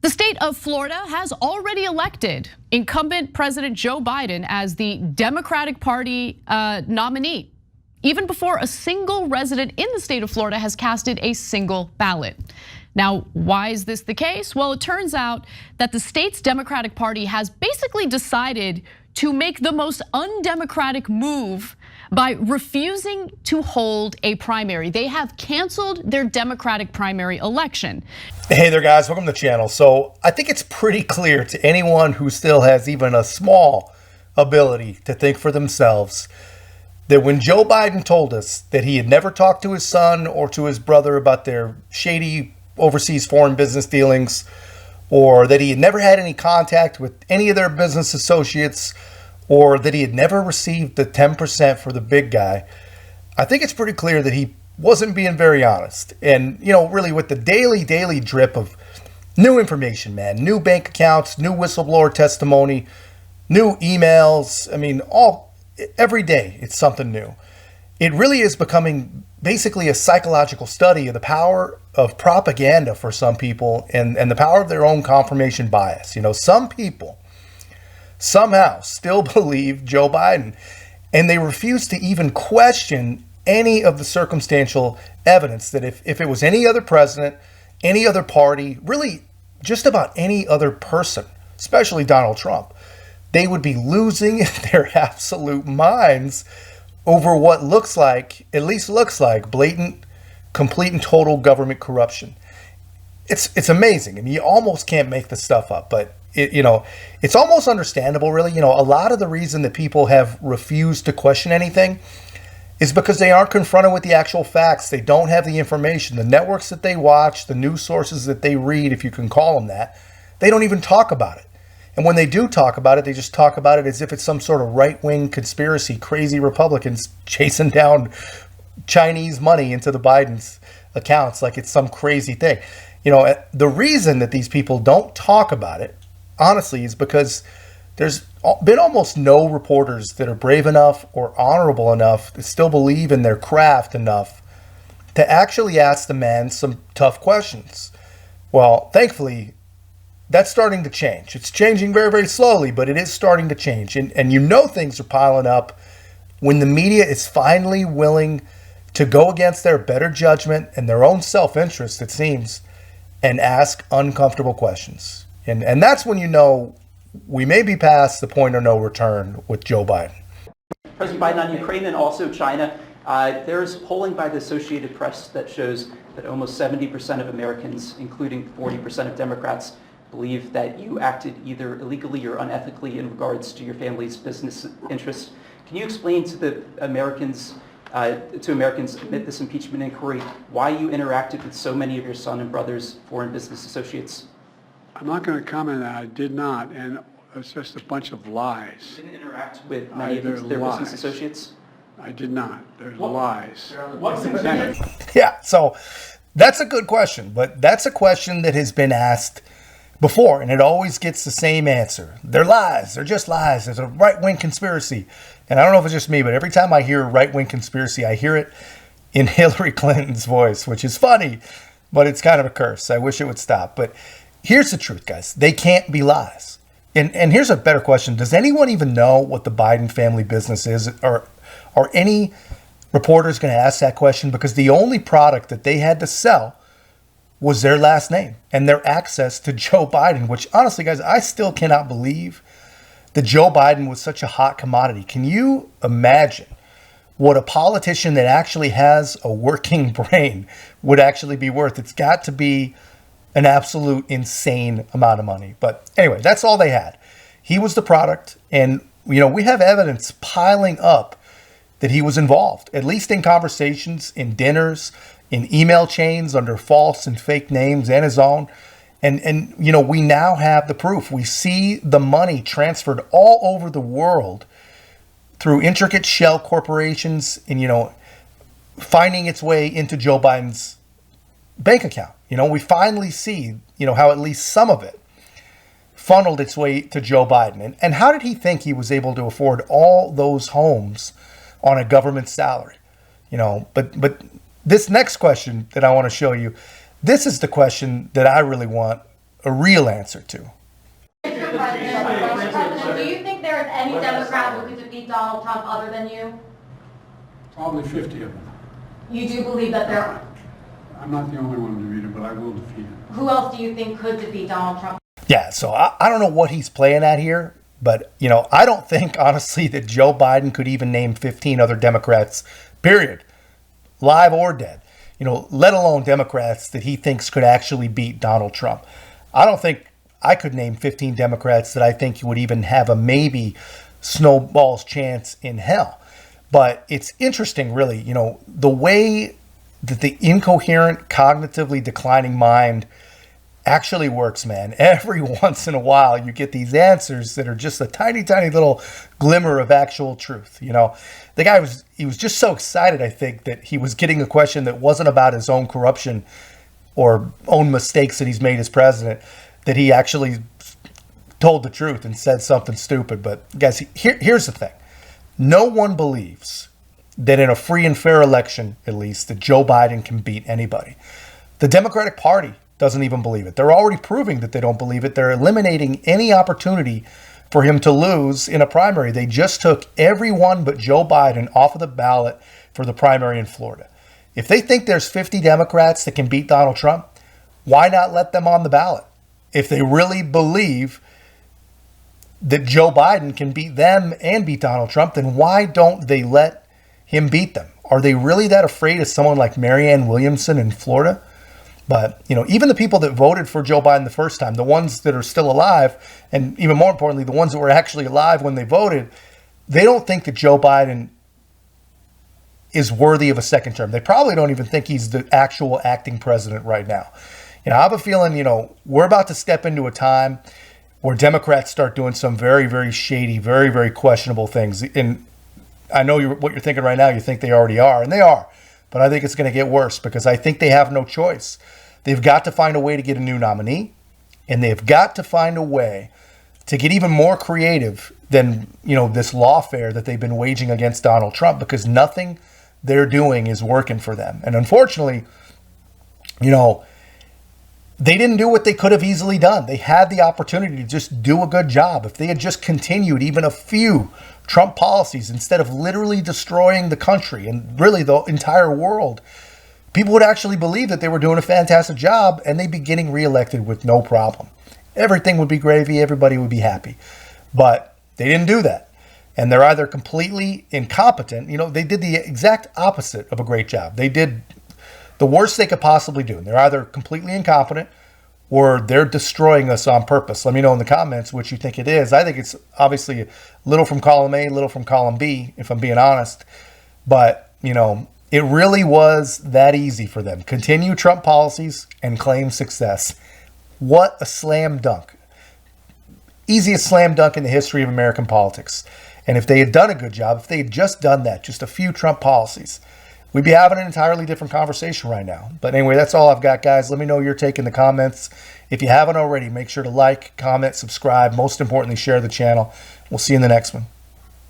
The state of Florida has already elected incumbent President Joe Biden as the Democratic Party nominee, even before a single resident in the state of Florida has casted a single ballot. Now, why is this the case? Well, it turns out that the state's Democratic Party has basically decided to make the most undemocratic move by refusing to hold a primary. They have canceled their Democratic primary election. Hey there, guys, welcome to the channel. So I think it's pretty clear to anyone who still has even a small ability to think for themselves that when Joe Biden told us that he had never talked to his son or to his brother about their shady overseas foreign business dealings, or that he had never had any contact with any of their business associates, or that he had never received the 10% for the big guy, I think it's pretty clear that he wasn't being very honest. And, really with the daily drip of new information, man, new bank accounts, new whistleblower testimony, new emails, every day it's something new. It really is becoming basically a psychological study of the power of propaganda for some people and the power of their own confirmation bias. Some people somehow still believe Joe Biden, and they refuse to even question any of the circumstantial evidence that if it was any other president, any other party, really just about any other person, especially Donald Trump, they would be losing their absolute minds over what at least looks like blatant, complete and total government corruption. It's amazing. You almost can't make this stuff up, but it's almost understandable, really. A lot of the reason that people have refused to question anything is because they aren't confronted with the actual facts. They don't have the information. The networks that they watch, the news sources that they read, if you can call them that, they don't even talk about it. And when they do talk about it, they just talk about it as if it's some sort of right-wing conspiracy, crazy Republicans chasing down Chinese money into the Biden's accounts like it's some crazy thing. The reason that these people don't talk about it, honestly, is because there's been almost no reporters that are brave enough or honorable enough to still believe in their craft enough to actually ask the man some tough questions. Well, thankfully, that's starting to change. It's changing very, very slowly, but it is starting to change. And things are piling up when the media is finally willing to go against their better judgment and their own self-interest, it seems, and ask uncomfortable questions. And that's when we may be past the point of no return with Joe Biden. President Biden, on Ukraine and also China, there's polling by the Associated Press that shows that almost 70% of Americans, including 40% of Democrats, believe that you acted either illegally or unethically in regards to your family's business interests. Can you explain to Americans amid this impeachment inquiry why you interacted with so many of your son and brother's foreign business associates? I'm not going to comment on that. I did not, and it's just a bunch of lies. You didn't interact with many of their business associates? I did not. There's lies. Yeah, so that's a good question, but that's a question that has been asked before, and it always gets the same answer. They're lies. They're just lies. There's a right-wing conspiracy. And I don't know if it's just me, but every time I hear right-wing conspiracy, I hear it in Hillary Clinton's voice, which is funny, but it's kind of a curse. I wish it would stop. But here's the truth, guys. They can't be lies. And here's a better question. Does anyone even know what the Biden family business is? Or are any reporters going to ask that question? Because the only product that they had to sell was their last name and their access to Joe Biden, which honestly, guys, I still cannot believe that Joe Biden was such a hot commodity. Can you imagine what a politician that actually has a working brain would actually be worth? It's got to be an absolute insane amount of money. But anyway, that's all they had. He was the product. And, we have evidence piling up that he was involved, at least in conversations, in dinners, in email chains under false and fake names and his own. And we now have the proof. We see the money transferred all over the world through intricate shell corporations and, finding its way into Joe Biden's bank account. We finally see, how at least some of it funneled its way to Joe Biden. And how did he think he was able to afford all those homes on a government salary? But this next question that I want to show you, this is the question that I really want a real answer to. Mr. President, do you think there is any Democrat who could defeat Donald Trump other than you? Probably 50 of them. You do believe that there, I'm not the only one to defeat him, but I will defeat him. who else do you think could defeat Donald Trump? Yeah, so I don't know what he's playing at here, but, I don't think, honestly, that Joe Biden could even name 15 other Democrats, period, live or dead, let alone Democrats that he thinks could actually beat Donald Trump. I don't think I could name 15 Democrats that I think would even have a maybe snowball's chance in hell. But it's interesting, really, the way that the incoherent, cognitively declining mind actually works, man. Every once in a while, you get these answers that are just a tiny, tiny little glimmer of actual truth. The guy was just so excited, I think, that he was getting a question that wasn't about his own corruption or own mistakes that he's made as president, that he actually told the truth and said something stupid. But guys, here's the thing. No one believes that in a free and fair election, at least, that Joe Biden can beat anybody. The Democratic Party doesn't even believe it. They're already proving that they don't believe it. They're eliminating any opportunity for him to lose in a primary. They just took everyone but Joe Biden off of the ballot for the primary in Florida. If they think there's 50 Democrats that can beat Donald Trump, why not let them on the ballot? If they really believe that Joe Biden can beat them and beat Donald Trump, then why don't they let him beat them? Are they really that afraid of someone like Marianne Williamson in Florida? But, even the people that voted for Joe Biden the first time, the ones that are still alive, and even more importantly, the ones that were actually alive when they voted, they don't think that Joe Biden is worthy of a second term. They probably don't even think he's the actual acting president right now. I have a feeling, we're about to step into a time where Democrats start doing some very, very shady, very, very questionable things. And I know what you're thinking right now. You think they already are, and they are. But I think it's going to get worse because I think they have no choice. They've got to find a way to get a new nominee, and they've got to find a way to get even more creative than, this lawfare that they've been waging against Donald Trump, because nothing they're doing is working for them. And unfortunately, they didn't do what they could have easily done. They had the opportunity to just do a good job. If they had just continued even a few Trump policies instead of literally destroying the country and really the entire world, people would actually believe that they were doing a fantastic job and they'd be getting reelected with no problem. Everything would be gravy. Everybody would be happy. But they didn't do that. And they're either completely incompetent. They did the exact opposite of a great job. They did the worst they could possibly do. And they're either completely incompetent or they're destroying us on purpose. Let me know in the comments which you think it is. I think it's obviously a little from column A, little from column B, if I'm being honest. But, it really was that easy for them. Continue Trump policies and claim success. What a slam dunk. Easiest slam dunk in the history of American politics. And if they had done a good job, if they had just done that, just a few Trump policies, we'd be having an entirely different conversation right now. But anyway, that's all I've got, guys. Let me know your take in the comments. If you haven't already, make sure to like, comment, subscribe. Most importantly, share the channel. We'll see you in the next one.